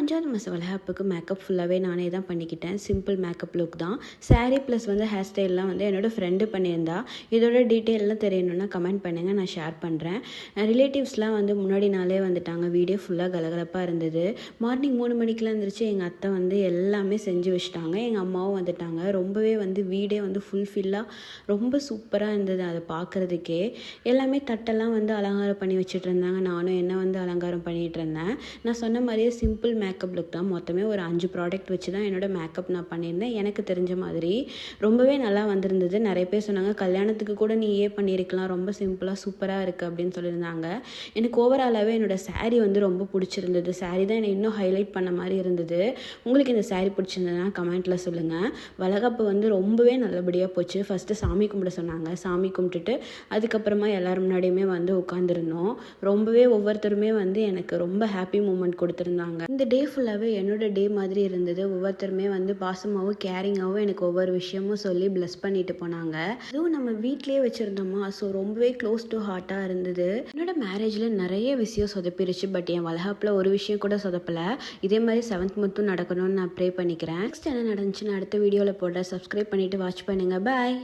5வது மாத வளகாப்புக்கு மேக்கப் ஃபுல்லாகவே நானே தான் பண்ணிக்கிட்டேன். சிம்பிள் மேக்கப் லுக் தான். சாரீ ப்ளஸ் வந்து ஹேர் ஸ்டைல்லாம் வந்து என்னோடய ஃப்ரெண்டு பண்ணியிருந்தா. இதோட டீட்டெயிலெலாம் தெரியணுன்னா கமெண்ட் பண்ணுங்கள், நான் ஷேர் பண்ணுறேன். ரிலேட்டிவ்ஸ்லாம் வந்து முன்னாடி நாளே வந்துட்டாங்க. வீடியோ ஃபுல்லாக கலகலப்பாக இருந்தது. மார்னிங் 3 மணிக்கெலாம் இருந்துருச்சு. எங்கள் அத்தை வந்து எல்லாமே செஞ்சு வச்சுட்டாங்க. எங்கள் அம்மாவும் வந்துட்டாங்க. ரொம்பவே வந்து வீடே வந்து ஃபுல்ஃபில்லாக ரொம்ப சூப்பராக இருந்தது அதை பார்க்குறதுக்கே. எல்லாமே தட்டெல்லாம் வந்து அலங்காரம் பண்ணி வச்சுட்டு இருந்தாங்க. நானும் என்ன வந்து அலங்காரம் பண்ணிகிட்டு இருந்தேன். நான் சொன்ன மாதிரியே சிம்பிள் மேக்கப் லுக் தான். மொத்தமே ஒரு 5 ப்ராடக்ட் வச்சு தான் என்னோடய மேக்கப் நான் பண்ணியிருந்தேன். எனக்கு தெரிஞ்ச மாதிரி ரொம்பவே நல்லா வந்திருந்தது. நிறைய பேர் சொன்னாங்க, கல்யாணத்துக்கு கூட நீயே பண்ணியிருக்கலாம், ரொம்ப சிம்பிளாக சூப்பராக இருக்குது அப்படின்னு சொல்லியிருந்தாங்க. எனக்கு ஓவராலாகவே என்னோடய சாரீ வந்து ரொம்ப பிடிச்சிருந்தது. சாரீ தான் என்னை இன்னும் ஹைலைட் பண்ண மாதிரி இருந்தது. உங்களுக்கு இந்த சாரீ பிடிச்சிருந்ததுன்னா கமெண்ட்டில் சொல்லுங்கள். வளகாப்பு வந்து ரொம்பவே நல்லபடியாக போச்சு. ஃபஸ்ட்டு சாமி கும்பிட சொன்னாங்க. சாமி கும்பிட்டுட்டு அதுக்கப்புறமா எல்லோரும் முன்னாடியுமே வந்து உட்காந்துருந்தோம். ரொம்பவே ஒவ்வொருத்தருமே வந்து எனக்கு ரொம்ப ஹாப்பி மூமெண்ட் கொடுத்துருந்தாங்க. இந்த டே ஃபுல்லாகவே என்னோடய டே மாதிரி இருந்தது. ஒவ்வொருத்தருமே வந்து பாசமாகவும் கேரிங்காகவும் எனக்கு ஒவ்வொரு விஷயமும் சொல்லி ப்ளஸ் பண்ணிட்டு போனாங்க. அதுவும் நம்ம வீட்லேயே வச்சுருந்தோமா, ஸோ ரொம்பவே க்ளோஸ் டு ஹார்ட்டாக இருந்தது. என்னோட மேரேஜில் நிறைய விஷயம் சொதப்பிருச்சு. பட் என் வளகாப்பில் ஒரு விஷயம் கூட சொதப்பலை. இதே மாதிரி 7th மந்த்தும் நடக்கணும்னு நான் ப்ரே பண்ணிக்கிறேன். நெக்ஸ்ட் என்ன நடந்துச்சுன்னு அடுத்த வீடியோவில் போட சப்ஸ்கிரைப் பண்ணிவிட்டு வாட்ச் பண்ணுங்கள். பாய்.